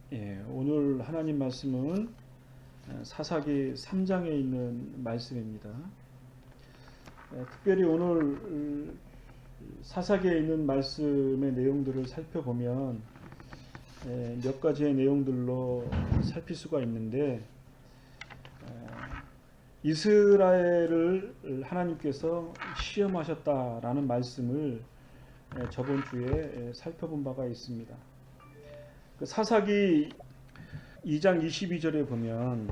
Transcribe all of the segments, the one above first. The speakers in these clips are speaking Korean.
오늘 하나님 말씀은 사사기 3장에 있는 말씀입니다. 특별히 오늘 사사기에 있는 말씀의 내용들을 살펴보면 몇 가지의 내용들로 살필 수가 있는데, 이스라엘을 하나님께서 시험하셨다라는 말씀을 저번 주에 살펴본 바가 있습니다. 사사기 2장 22절에 보면,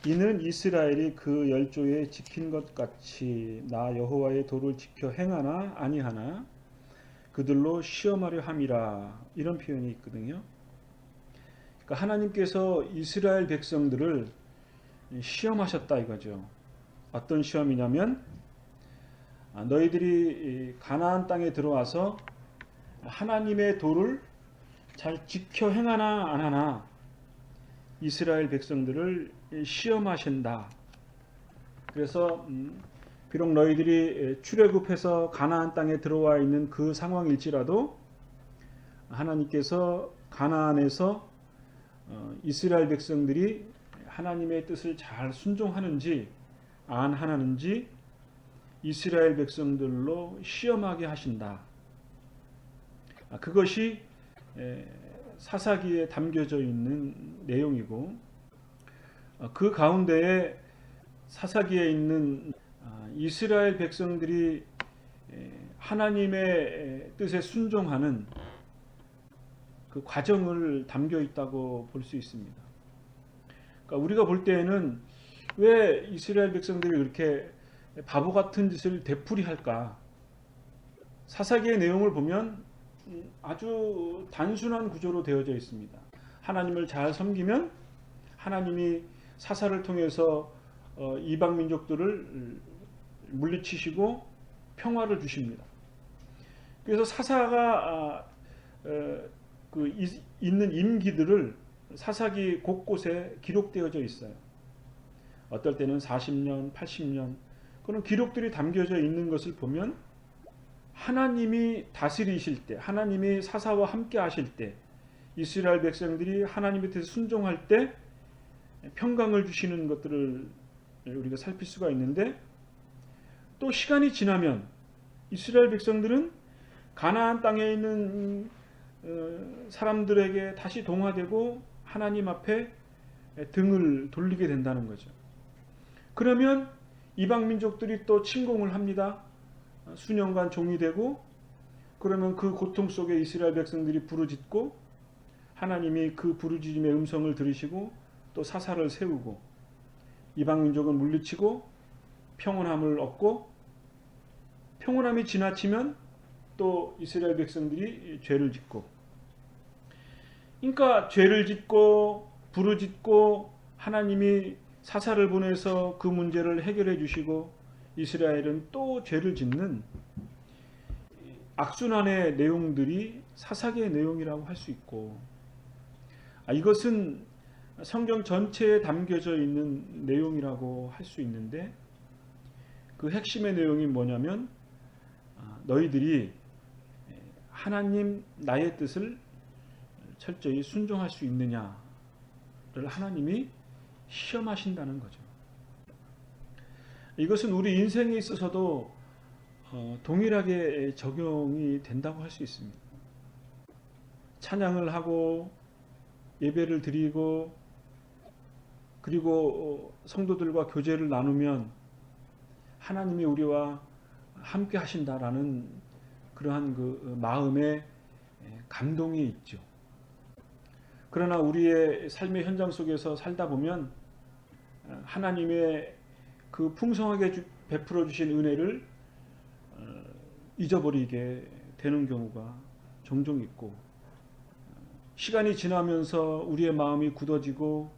이는 이스라엘이 그 열조에 지킨 것 같이 나 여호와의 도를 지켜 행하나 아니하나 그들로 시험하려 함이라, 이런 표현이 있거든요. 그러니까 하나님께서 이스라엘 백성들을 시험하셨다 이거죠. 어떤 시험이냐면, 너희들이 가나안 땅에 들어와서 하나님의 도를 잘 지켜 행하나 안 하나 이스라엘 백성들을 시험하신다. 그래서 비록 너희들이 출애굽해서 가나안 땅에 들어와 있는 그 상황일지라도 하나님께서 가나안에서 이스라엘 백성들이 하나님의 뜻을 잘 순종하는지 안 하는지 이스라엘 백성들로 시험하게 하신다. 그것이 사사기에 담겨져 있는 내용이고, 그 가운데에 사사기에 있는 이스라엘 백성들이 하나님의 뜻에 순종하는 그 과정을 담겨 있다고 볼 수 있습니다. 그러니까 우리가 볼 때에는 왜 이스라엘 백성들이 그렇게 바보 같은 짓을 되풀이할까? 사사기의 내용을 보면 아주 단순한 구조로 되어져 있습니다. 하나님을 잘 섬기면 하나님이 사사를 통해서 이방 민족들을 물리치시고 평화를 주십니다. 그래서 사사가 있는 임기들을 사사기 곳곳에 기록되어져 있어요. 어떨 때는 40년, 80년 그런 기록들이 담겨져 있는 것을 보면, 하나님이 다스리실 때, 하나님이 사사와 함께 하실 때, 이스라엘 백성들이 하나님의 뜻에 순종할 때 평강을 주시는 것들을 우리가 살필 수가 있는데, 또 시간이 지나면 이스라엘 백성들은 가나안 땅에 있는 사람들에게 다시 동화되고 하나님 앞에 등을 돌리게 된다는 거죠. 그러면 이방 민족들이 또 침공을 합니다. 수년간 종이 되고, 그러면 그 고통 속에 이스라엘 백성들이 부르짖고 하나님이 그 부르짖음의 음성을 들으시고 또 사사를 세우고 이방 민족은 물리치고 평온함을 얻고, 평온함이 지나치면 또 이스라엘 백성들이 죄를 짓고, 그러니까 죄를 짓고 부르짖고 하나님이 사사를 보내서 그 문제를 해결해 주시고 이스라엘은 또 죄를 짓는 악순환의 내용들이 사사기의 내용이라고 할 수 있고, 이것은 성경 전체에 담겨져 있는 내용이라고 할 수 있는데, 그 핵심의 내용이 뭐냐면, 너희들이 하나님 나의 뜻을 철저히 순종할 수 있느냐를 하나님이 시험하신다는 거죠. 이것은 우리 인생에 있어서도 동일하게 적용이 된다고 할 수 있습니다. 찬양을 하고 예배를 드리고 그리고 성도들과 교제를 나누면 하나님이 우리와 함께 하신다라는 그러한 그 마음에 감동이 있죠. 그러나 우리의 삶의 현장 속에서 살다 보면 하나님의 그 풍성하게 베풀어 주신 은혜를 잊어버리게 되는 경우가 종종 있고, 시간이 지나면서 우리의 마음이 굳어지고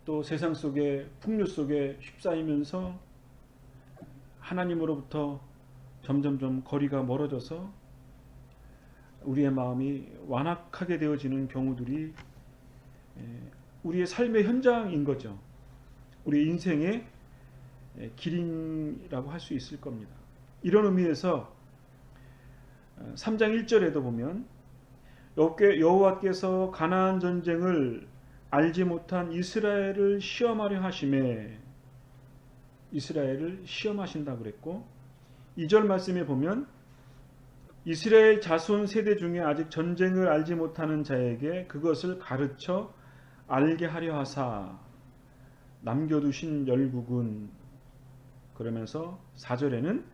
또 세상 속에 풍요 속에 휩싸이면서 하나님으로부터 점점점 거리가 멀어져서 우리의 마음이 완악하게 되어지는 경우들이 우리의 삶의 현장인 거죠. 우리 인생의 길이라고 할 수 있을 겁니다. 이런 의미에서 3장 1절에도 보면 여호와께서 가나안 전쟁을 알지 못한 이스라엘을 시험하려 하심에 이스라엘을 시험하신다 그랬고 2절 말씀에 보면 이스라엘 자손 세대 중에 아직 전쟁을 알지 못하는 자에게 그것을 가르쳐 알게 하려 하사 남겨두신 열국은 그러면서 4절에는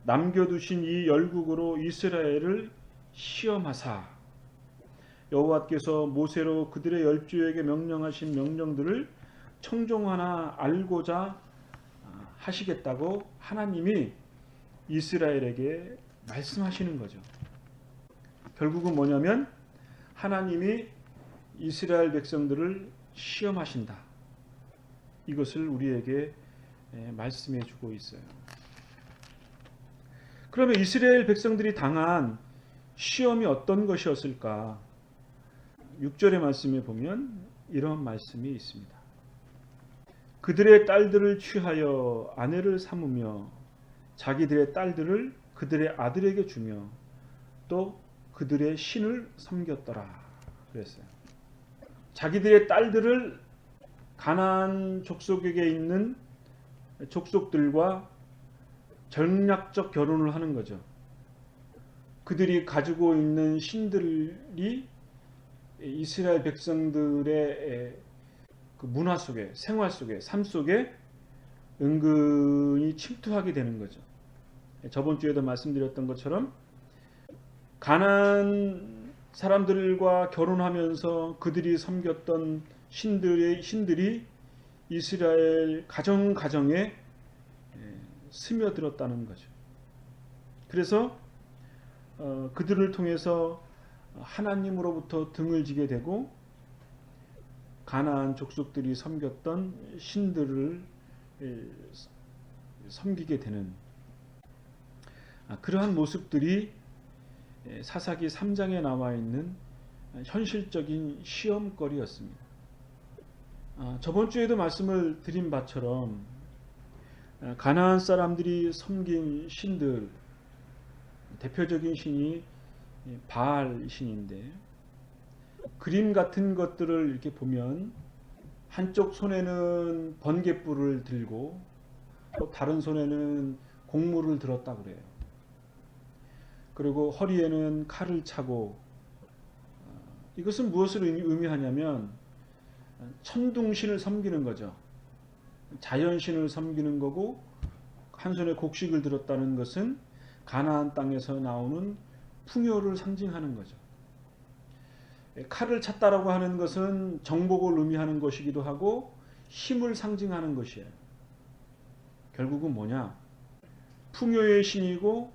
남겨두신 이 열국으로 이스라엘을 시험하사 여호와께서 모세로 그들의 열조에게 명령하신 명령들을 청종하나 알고자 하시겠다고 하나님이 이스라엘에게 말씀하시는 거죠. 결국은 뭐냐면 하나님이 이스라엘 백성들을 시험하신다. 이것을 우리에게 말씀해 주고 있어요. 그러면 이스라엘 백성들이 당한 시험이 어떤 것이었을까? 6절의 말씀에 보면 이런 말씀이 있습니다. 그들의 딸들을 취하여 아내를 삼으며 자기들의 딸들을 그들의 아들에게 주며 또 그들의 신을 섬겼더라 그랬어요. 자기들의 딸들을 가나안 족속에게 있는 족속들과 전략적 결혼을 하는 거죠. 그들이 가지고 있는 신들이 이스라엘 백성들의 그 문화 속에, 생활 속에, 삶 속에 은근히 침투하게 되는 거죠. 저번 주에도 말씀드렸던 것처럼 가나안 사람들과 결혼하면서 그들이 섬겼던 신들이 이스라엘 가정에 스며들었다는 거죠. 그래서 그들을 통해서 하나님으로부터 등을 지게 되고 가나안 족속들이 섬겼던 신들을 섬기게 되는 그러한 모습들이 사사기 3장에 나와 있는 현실적인 시험거리였습니다. 저번 주에도 말씀을 드린 바처럼 가나안 사람들이 섬긴 신들 대표적인 신이 바알 신인데 그림 같은 것들을 이렇게 보면 한쪽 손에는 번갯불을 들고 또 다른 손에는 곡물을 들었다 그래요. 그리고 허리에는 칼을 차고 이것은 무엇을 의미하냐면 천둥신을 섬기는 거죠. 자연신을 섬기는 거고 한 손에 곡식을 들었다는 것은 가나안 땅에서 나오는 풍요를 상징하는 거죠. 칼을 찼다라고 하는 것은 정복을 의미하는 것이기도 하고 힘을 상징하는 것이에요. 결국은 뭐냐? 풍요의 신이고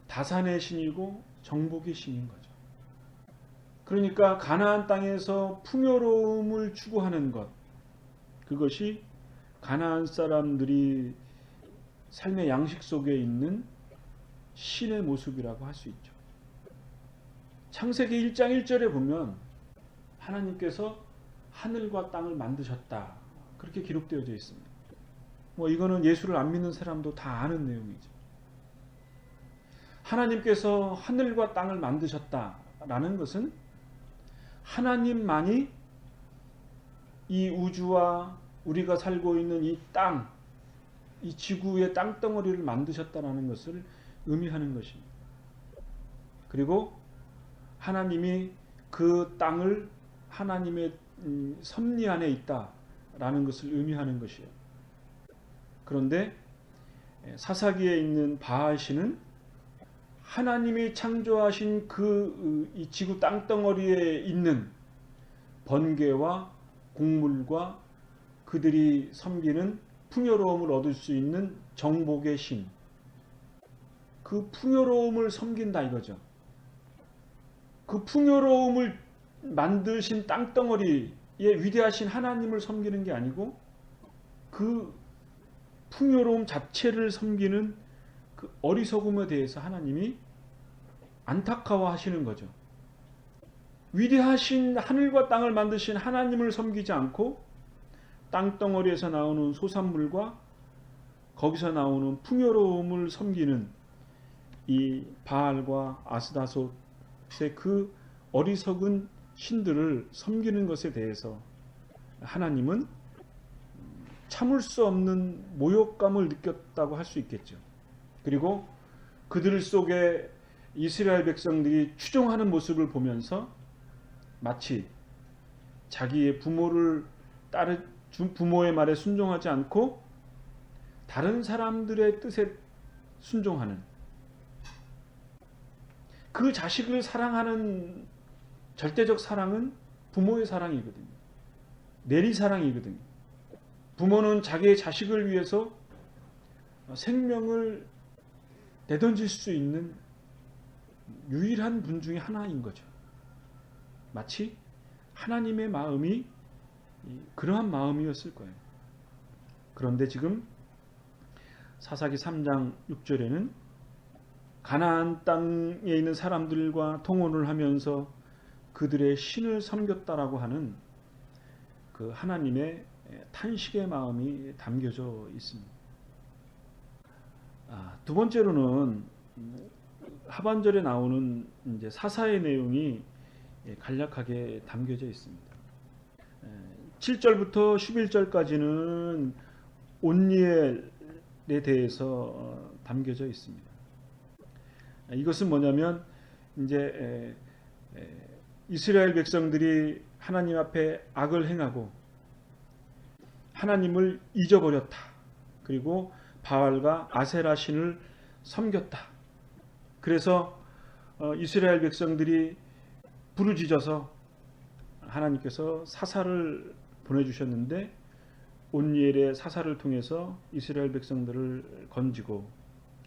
다산의 신이고 정복의 신인 거죠. 그러니까 가나안 땅에서 풍요로움을 추구하는 것, 그것이 가나안 사람들이 삶의 양식 속에 있는 신의 모습이라고 할 수 있죠. 창세기 1장 1절에 보면 하나님께서 하늘과 땅을 만드셨다. 그렇게 기록되어져 있습니다. 이거는 예수를 안 믿는 사람도 다 아는 내용이죠. 하나님께서 하늘과 땅을 만드셨다라는 것은 하나님만이 이 우주와 우리가 살고 있는 이 땅, 이 지구의 땅덩어리를 만드셨다라는 것을 의미하는 것입니다. 그리고 하나님이 그 땅을 하나님의 섭리 안에 있다라는 것을 의미하는 것이에요. 그런데 사사기에 있는 바알 신은 하나님이 창조하신 이 지구 땅덩어리에 있는 번개와 곡물과 그들이 섬기는 풍요로움을 얻을 수 있는 정복의 신, 그 풍요로움을 섬긴다 이거죠. 그 풍요로움을 만드신 땅덩어리에 위대하신 하나님을 섬기는 게 아니고 그 풍요로움 자체를 섬기는 그 어리석음에 대해서 하나님이 안타까워하시는 거죠. 위대하신 하늘과 땅을 만드신 하나님을 섬기지 않고 땅덩어리에서 나오는 소산물과 거기서 나오는 풍요로움을 섬기는 이 바알과 아스다솥의 그 어리석은 신들을 섬기는 것에 대해서 하나님은 참을 수 없는 모욕감을 느꼈다고 할 수 있겠죠. 그리고 그들 속에 이스라엘 백성들이 추종하는 모습을 보면서 마치 자기의 부모의 말에 순종하지 않고 다른 사람들의 뜻에 순종하는, 그 자식을 사랑하는 절대적 사랑은 부모의 사랑이거든요. 내리사랑이거든요. 부모는 자기의 자식을 위해서 생명을 내던질 수 있는 유일한 분 중에 하나인 거죠. 마치 하나님의 마음이 그러한 마음이었을 거예요. 그런데 지금 사사기 3장 6절에는 가나안 땅에 있는 사람들과 통혼을 하면서 그들의 신을 섬겼다라고 하는 그 하나님의 탄식의 마음이 담겨져 있습니다. 두 번째로는 하반절에 나오는 이제 사사의 내용이 간략하게 담겨져 있습니다. 7절부터 11절까지는 온니엘에 대해서 담겨져 있습니다. 이것은 뭐냐면 이제 이스라엘 백성들이 하나님 앞에 악을 행하고 하나님을 잊어버렸다. 그리고 바알과 아세라 신을 섬겼다. 그래서 이스라엘 백성들이 부르짖어서 하나님께서 사사를 보내주셨는데 온니엘의 사사를 통해서 이스라엘 백성들을 건지고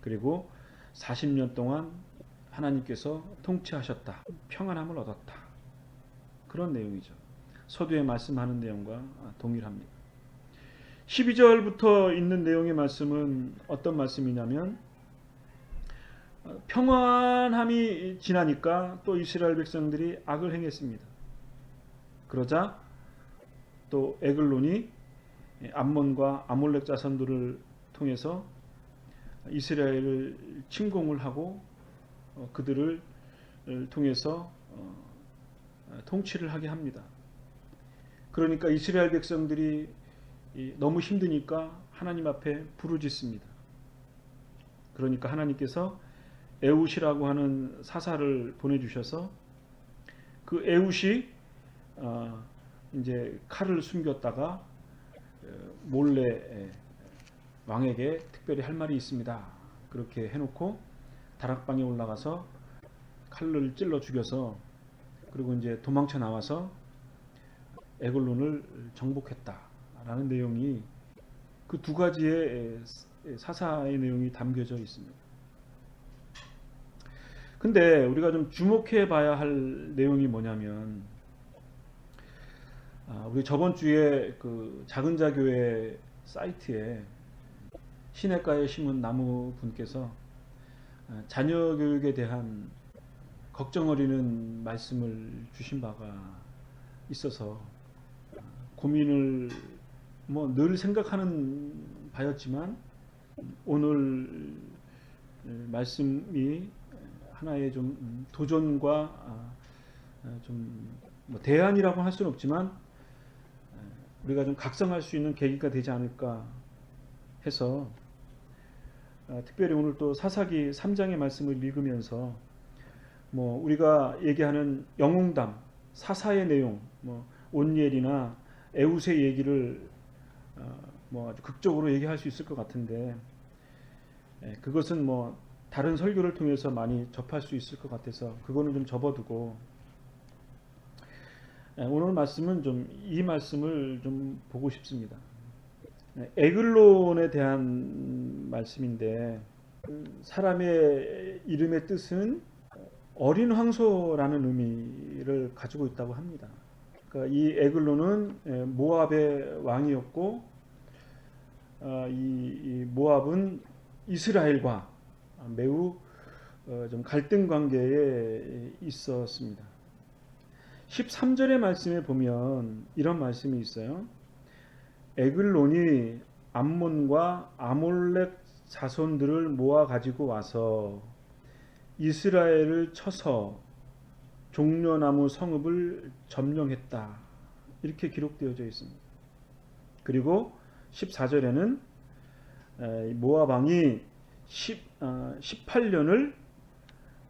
그리고 40년 동안 하나님께서 통치하셨다. 평안함을 얻었다. 그런 내용이죠. 서두에 말씀하는 내용과 동일합니다. 12절부터 있는 내용의 말씀은 어떤 말씀이냐면 평안함이 지나니까 또 이스라엘 백성들이 악을 행했습니다. 그러자 또 에글론이 암몬과 아몰렉 자손들을 통해서 이스라엘을 침공을 하고 그들을 통해서 통치를 하게 합니다. 그러니까 이스라엘 백성들이 너무 힘드니까 하나님 앞에 부르짖습니다. 그러니까 하나님께서 에웃이라고 하는 사사를 보내주셔서 그 에웃이 이제 칼을 숨겼다가 몰래 왕에게 특별히 할 말이 있습니다. 그렇게 해놓고 다락방에 올라가서 칼을 찔러 죽여서 그리고 이제 도망쳐 나와서 에글론을 정복했다라는 내용이 그 두 가지의 사사의 내용이 담겨져 있습니다. 근데 우리가 좀 주목해 봐야 할 내용이 뭐냐면 우리 저번 주에 그 작은자교회 사이트에 시냇가에 심은 나무 분께서 자녀 교육에 대한 걱정 어리는 말씀을 주신 바가 있어서 고민을 늘 생각하는 바였지만 오늘 말씀이 하나의 좀 도전과 좀 대안이라고 할 수는 없지만 우리가 좀 각성할 수 있는 계기가 되지 않을까 해서 특별히 오늘 또 사사기 3장의 말씀을 읽으면서 우리가 얘기하는 영웅담, 사사의 내용, 온니엘이나 에웃의 얘기를 아주 극적으로 얘기할 수 있을 것 같은데 그것은 다른 설교를 통해서 많이 접할 수 있을 것 같아서 그거는 좀 접어두고 오늘 말씀은 이 말씀을 좀 보고 싶습니다. 에글론에 대한 말씀인데 사람의 이름의 뜻은 어린 황소라는 의미를 가지고 있다고 합니다. 그러니까 이 에글론은 모압의 왕이었고 이 모압은 이스라엘과 매우 좀 갈등 관계에 있었습니다. 13절의 말씀에 보면 이런 말씀이 있어요. 에글론이 암몬과 아몰렉 자손들을 모아 가지고 와서 이스라엘을 쳐서 종려나무 성읍을 점령했다. 이렇게 기록되어져 있습니다. 그리고 14절에는 모압 왕이 18년을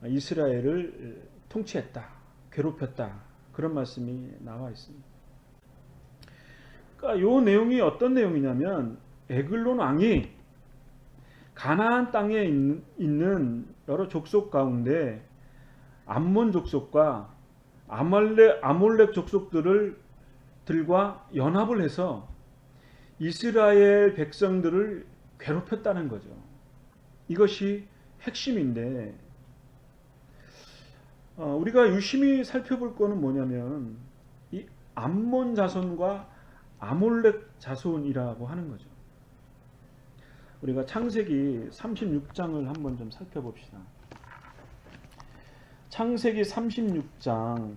이스라엘을 통치했다. 괴롭혔다. 그런 말씀이 나와 있습니다. 그러니까 이 내용이 어떤 내용이냐면 에글론 왕이 가나안 땅에 있는 여러 족속 가운데 암몬 족속과 아몰렉 족속들과 연합을 해서 이스라엘 백성들을 괴롭혔다는 거죠. 이것이 핵심인데 우리가 유심히 살펴볼 거는 뭐냐면 이 암몬 자손과 아몰렉 자손이라고 하는 거죠. 우리가 창세기 36장을 한번 좀 살펴봅시다. 창세기 36장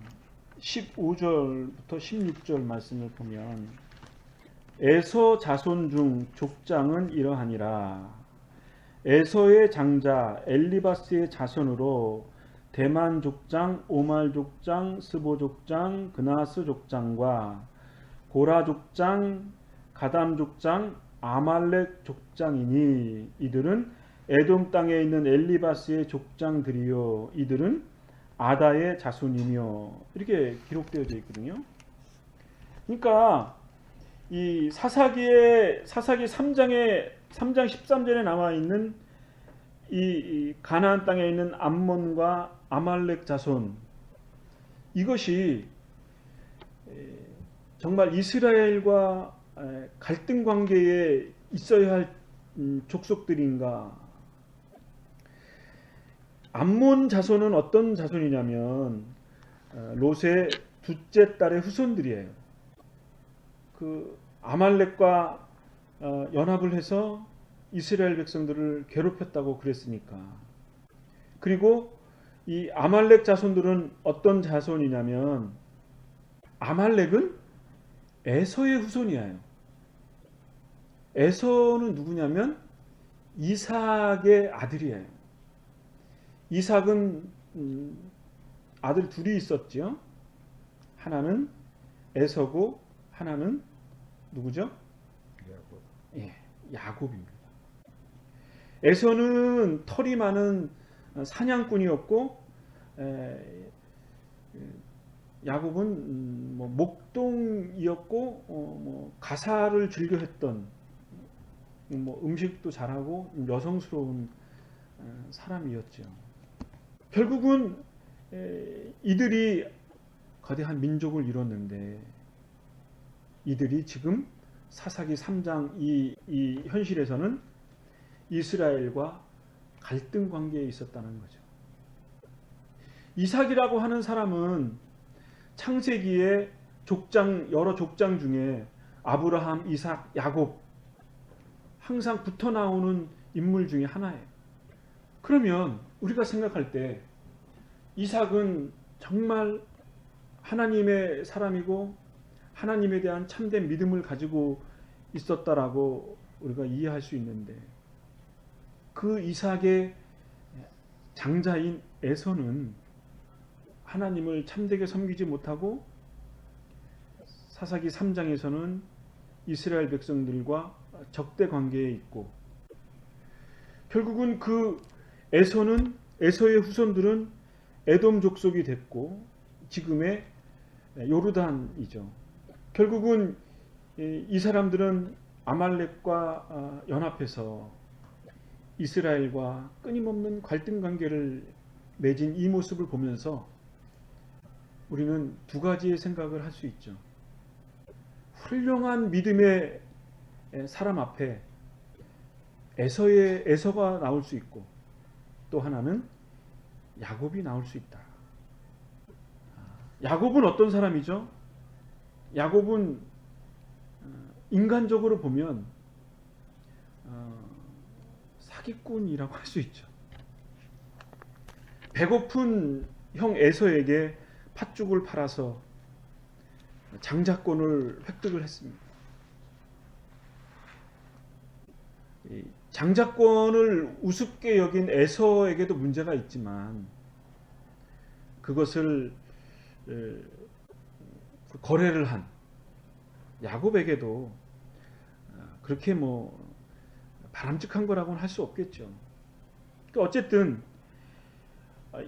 15절부터 16절 말씀을 보면 에서 자손 중 족장은 이러하니라. 에서의 장자 엘리바스의 자손으로 대만 족장, 오말 족장, 스보 족장, 그나스 족장과 고라 족장, 가담 족장, 아말렉 족장이니 이들은 에돔 땅에 있는 엘리바스의 족장들이요 이들은 아다의 자손이며 이렇게 기록되어져 있거든요. 그러니까 이 사사기 3장 13절에 나와 있는 이 가나안 땅에 있는 암몬과 아말렉 자손, 이것이 정말 이스라엘과 갈등 관계에 있어야 할 족속들인가? 암몬 자손은 어떤 자손이냐면 롯의 둘째 딸의 후손들이에요. 그 아말렉과 연합을 해서 이스라엘 백성들을 괴롭혔다고 그랬으니까. 그리고 이 아말렉 자손들은 어떤 자손이냐면 아말렉은 에서의 후손이에요. 에서는 누구냐면 이삭의 아들이에요. 이삭은 아들 둘이 있었죠. 하나는 에서고 하나는 누구죠? 야곱. 예, 야곱입니다. 에서는 털이 많은 사냥꾼이었고 야곱은 목동이었고 가사를 즐겨했던 음식도 잘하고 여성스러운 사람이었죠. 결국은 이들이 거대한 민족을 이뤘는데 이들이 지금 사사기 3장 이 현실에서는 이스라엘과 갈등 관계에 있었다는 거죠. 이삭이라고 하는 사람은 창세기의 여러 족장 중에 아브라함, 이삭, 야곱 항상 붙어 나오는 인물 중에 하나예요. 그러면 우리가 생각할 때 이삭은 정말 하나님의 사람이고 하나님에 대한 참된 믿음을 가지고 있었다라고 우리가 이해할 수 있는데 그 이삭의 장자인 에서는 하나님을 참되게 섬기지 못하고 사사기 3장에서는 이스라엘 백성들과 적대 관계에 있고 결국은 그 에서의 후손들은 에돔 족속이 됐고 지금의 요르단이죠. 결국은 이 사람들은 아말렉과 연합해서 이스라엘과 끊임없는 갈등 관계를 맺은 이 모습을 보면서 우리는 두 가지의 생각을 할 수 있죠. 훌륭한 믿음의 사람 앞에 에서가 나올 수 있고 또 하나는 야곱이 나올 수 있다. 야곱은 어떤 사람이죠? 야곱은 인간적으로 보면 사기꾼이라고 할 수 있죠. 배고픈 형 에서에게 팥죽을 팔아서 장자권을 획득을 했습니다. 장자권을 우습게 여긴 에서에게도 문제가 있지만 그것을 거래를 한 야곱에게도 그렇게 바람직한 거라고는 할 수 없겠죠. 그러니까 어쨌든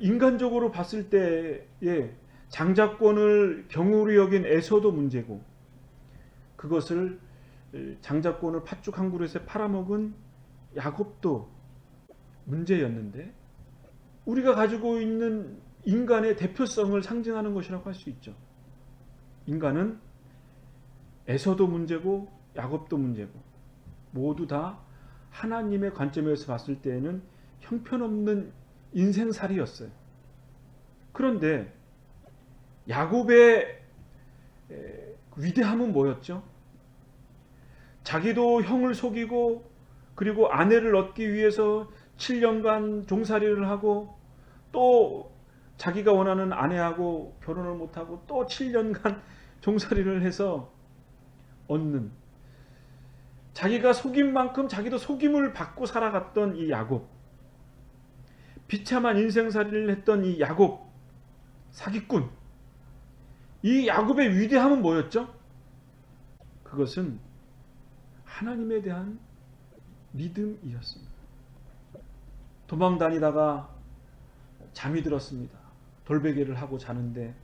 인간적으로 봤을 때의 장자권을 경홀히 여긴 에서도 문제고, 그것을 장자권을 팥죽 한 그릇에 팔아먹은 야곱도 문제였는데, 우리가 가지고 있는 인간의 대표성을 상징하는 것이라고 할 수 있죠. 인간은 에서도 문제고 야곱도 문제고, 모두 다 하나님의 관점에서 봤을 때에는 형편없는 인생살이였어요. 그런데 야곱의 위대함은 뭐였죠? 자기도 형을 속이고, 그리고 아내를 얻기 위해서 7년간 종살이를 하고, 또 자기가 원하는 아내하고 결혼을 못하고 또 7년간 종살이를 해서 얻는, 자기가 속인 만큼 자기도 속임을 받고 살아갔던 이 야곱, 비참한 인생살이를 했던 이 야곱, 사기꾼, 이 야곱의 위대함은 뭐였죠? 그것은 하나님에 대한 믿음이었습니다. 도망다니다가 잠이 들었습니다. 돌베개를 하고 자는데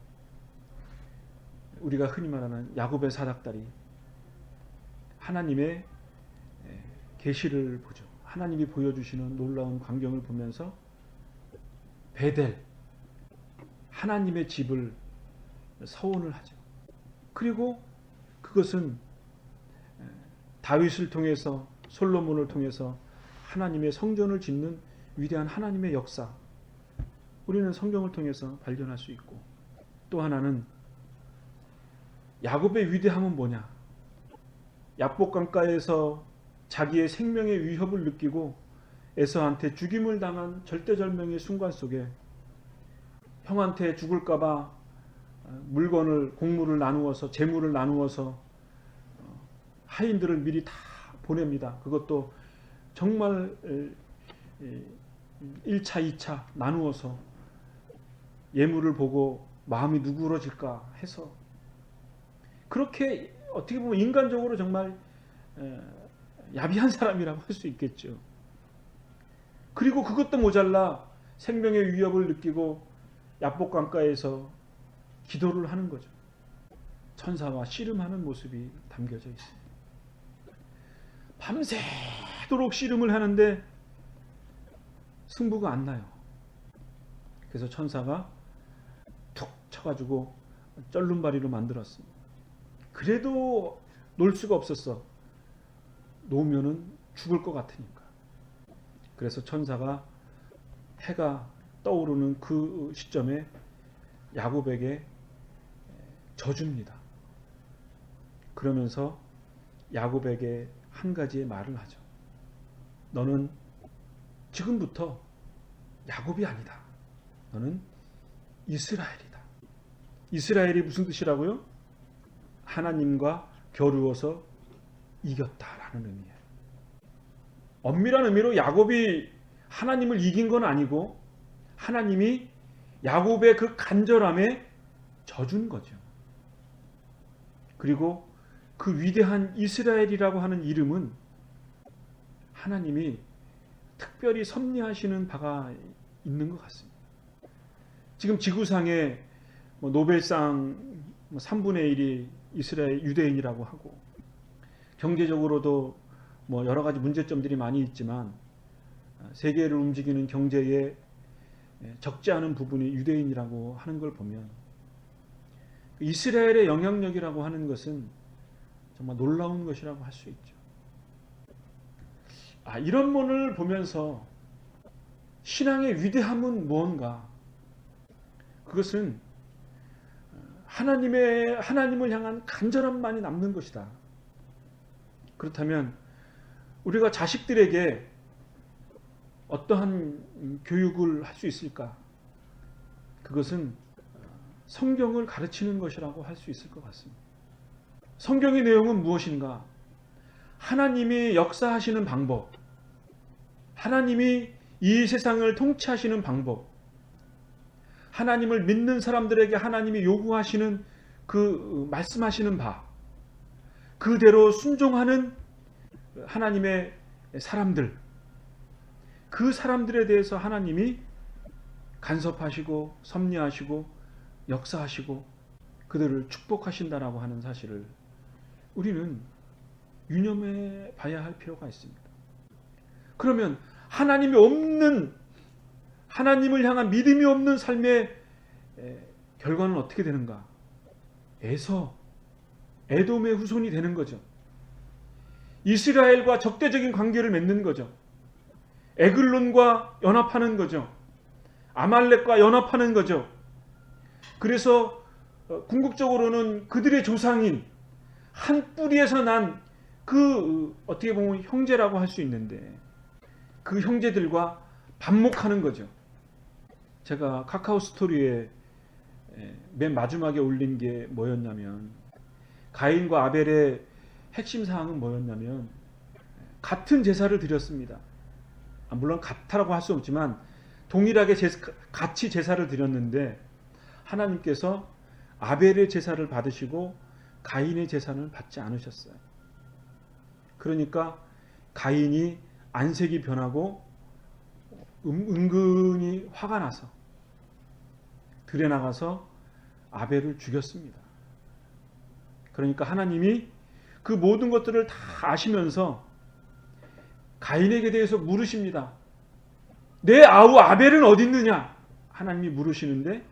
우리가 흔히 말하는 야곱의 사닥다리, 하나님의 계시를 보죠. 하나님이 보여주시는 놀라운 광경을 보면서 베델, 하나님의 집을 서원을 하죠. 그리고 그것은 다윗을 통해서, 솔로몬을 통해서 하나님의 성전을 짓는 위대한 하나님의 역사, 우리는 성경을 통해서 발견할 수 있고, 또 하나는 야곱의 위대함은 뭐냐? 야복강가에서 자기의 생명의 위협을 느끼고 에서한테 죽임을 당한 절대절명의 순간 속에 형한테 죽을까봐 물건을, 곡물을 나누어서, 재물을 나누어서 하인들을 미리 다 보냅니다. 그것도 정말 1차, 2차 나누어서 예물을 보고 마음이 누그러질까 해서, 그렇게 어떻게 보면 인간적으로 정말 야비한 사람이라고 할 수 있겠죠. 그리고 그것도 모자라 생명의 위협을 느끼고 야복강가에서 기도를 하는 거죠. 천사와 씨름하는 모습이 담겨져 있습니다. 밤새도록 씨름을 하는데 승부가 안 나요. 그래서 천사가 툭 쳐가지고 쩔름바리로 만들었습니다. 그래도 놀 수가 없었어. 놓으면은 죽을 것 같으니까. 그래서 천사가 해가 떠오르는 그 시점에 야곱에게 져줍니다. 그러면서 야곱에게 한 가지의 말을 하죠. 너는 지금부터 야곱이 아니다. 너는 이스라엘이다. 이스라엘이 무슨 뜻이라고요? 하나님과 겨루어서 이겼다라는 의미예요. 엄밀한 의미로 야곱이 하나님을 이긴 건 아니고, 하나님이 야곱의 그 간절함에 져준 거죠. 그리고 그 위대한 이스라엘이라고 하는 이름은 하나님이 특별히 섭리하시는 바가 있는 것 같습니다. 지금 지구상에 노벨상 3분의 1이 이스라엘 유대인이라고 하고, 경제적으로도 여러 가지 문제점들이 많이 있지만 세계를 움직이는 경제에 적지 않은 부분이 유대인이라고 하는 걸 보면, 이스라엘의 영향력이라고 하는 것은 정말 놀라운 것이라고 할 수 있죠. 이런 면을 보면서 신앙의 위대함은 무언가? 그것은 하나님을 향한 간절함만이 남는 것이다. 그렇다면 우리가 자식들에게 어떠한 교육을 할 수 있을까? 그것은 성경을 가르치는 것이라고 할 수 있을 것 같습니다. 성경의 내용은 무엇인가? 하나님이 역사하시는 방법, 하나님이 이 세상을 통치하시는 방법, 하나님을 믿는 사람들에게 하나님이 요구하시는 그 말씀하시는 바 그대로 순종하는 하나님의 사람들, 그 사람들에 대해서 하나님이 간섭하시고 섭리하시고 역사하시고 그들을 축복하신다라고 하는 사실을 우리는 유념해 봐야 할 필요가 있습니다. 그러면 하나님이 없는, 하나님을 향한 믿음이 없는 삶의 결과는 어떻게 되는가? 에돔의 후손이 되는 거죠. 이스라엘과 적대적인 관계를 맺는 거죠. 에글론과 연합하는 거죠. 아말렉과 연합하는 거죠. 그래서 궁극적으로는 그들의 조상인 한 뿌리에서 난 그 어떻게 보면 형제라고 할 수 있는데 그 형제들과 반목하는 거죠. 제가 카카오 스토리에 맨 마지막에 올린 게 뭐였냐면 가인과 아벨의 핵심 사항은 뭐였냐면 같은 제사를 드렸습니다. 물론 같다라고 할 수 없지만 동일하게 같이 제사를 드렸는데 하나님께서 아벨의 제사를 받으시고 가인의 제사는 받지 않으셨어요. 그러니까 가인이 안색이 변하고 은근히 화가 나서 들에 나가서 아벨을 죽였습니다. 그러니까 하나님이 그 모든 것들을 다 아시면서 가인에게 대해서 물으십니다. 내 아우 아벨은 어디 있느냐? 하나님이 물으시는데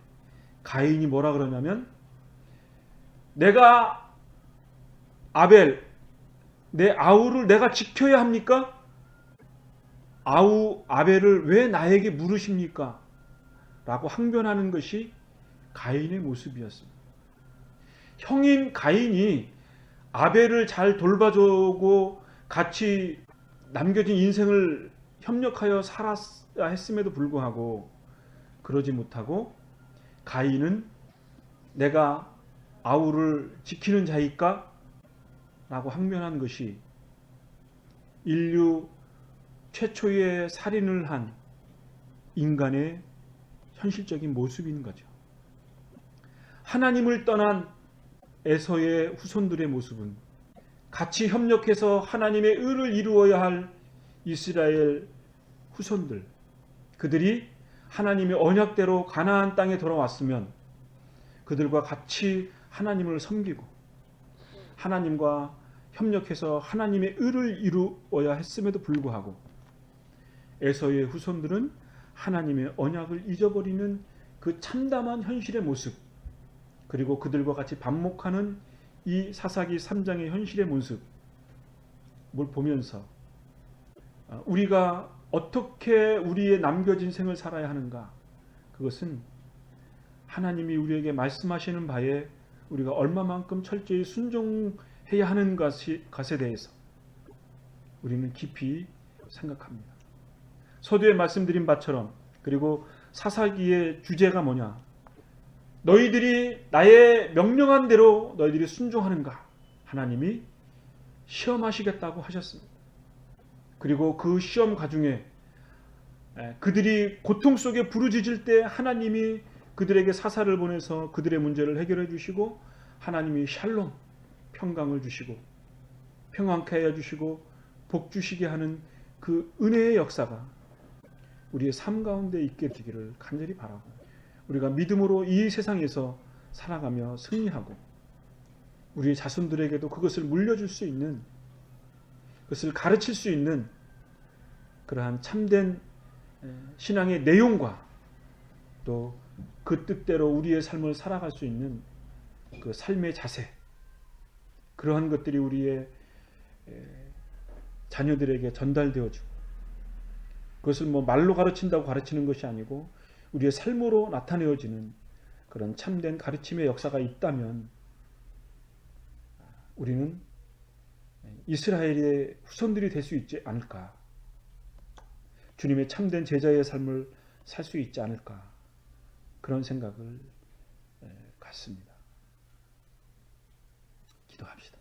가인이 뭐라 그러냐면 내가 내 아우를 내가 지켜야 합니까? 아벨을 왜 나에게 물으십니까? 라고 항변하는 것이 가인의 모습이었습니다. 형인 가인이 아벨을 잘 돌봐주고 같이 남겨진 인생을 협력하여 살았어야 했음에도 불구하고 그러지 못하고 가인은 내가 아우를 지키는 자일까? 라고 항변한 것이 인류 최초의 살인을 한 인간의 현실적인 모습인 거죠. 하나님을 떠난 에서의 후손들의 모습은 같이 협력해서 하나님의 의를 이루어야 할 이스라엘 후손들, 그들이 하나님의 언약대로 가나안 땅에 돌아왔으면 그들과 같이 하나님을 섬기고 하나님과 협력해서 하나님의 의를 이루어야 했음에도 불구하고 에서의 후손들은 하나님의 언약을 잊어버리는 그 참담한 현실의 모습, 그리고 그들과 같이 반목하는 이 사사기 3장의 현실의 모습을 보면서 우리가 어떻게 우리의 남겨진 생을 살아야 하는가, 그것은 하나님이 우리에게 말씀하시는 바에 우리가 얼마만큼 철저히 순종해야 하는 것에 대해서 우리는 깊이 생각합니다. 서두에 말씀드린 바처럼, 그리고 사사기의 주제가 뭐냐? 너희들이 나의 명령한 대로 너희들이 순종하는가? 하나님이 시험하시겠다고 하셨습니다. 그리고 그 시험 가중에 그들이 고통 속에 부르짖을 때 하나님이 그들에게 사사를 보내서 그들의 문제를 해결해 주시고 하나님이 샬롬, 평강을 주시고 평안케 하여 주시고 복 주시게 하는 그 은혜의 역사가 우리의 삶 가운데 있게 되기를 간절히 바라고, 우리가 믿음으로 이 세상에서 살아가며 승리하고 우리의 자손들에게도 그것을 물려줄 수 있는, 그것을 가르칠 수 있는 그러한 참된 신앙의 내용과 또 그 뜻대로 우리의 삶을 살아갈 수 있는 그 삶의 자세, 그러한 것들이 우리의 자녀들에게 전달되어지고, 그것을 말로 가르친다고 가르치는 것이 아니고 우리의 삶으로 나타내어지는 그런 참된 가르침의 역사가 있다면 우리는 이스라엘의 후손들이 될 수 있지 않을까, 주님의 참된 제자의 삶을 살 수 있지 않을까, 그런 생각을 갖습니다. 기도합시다.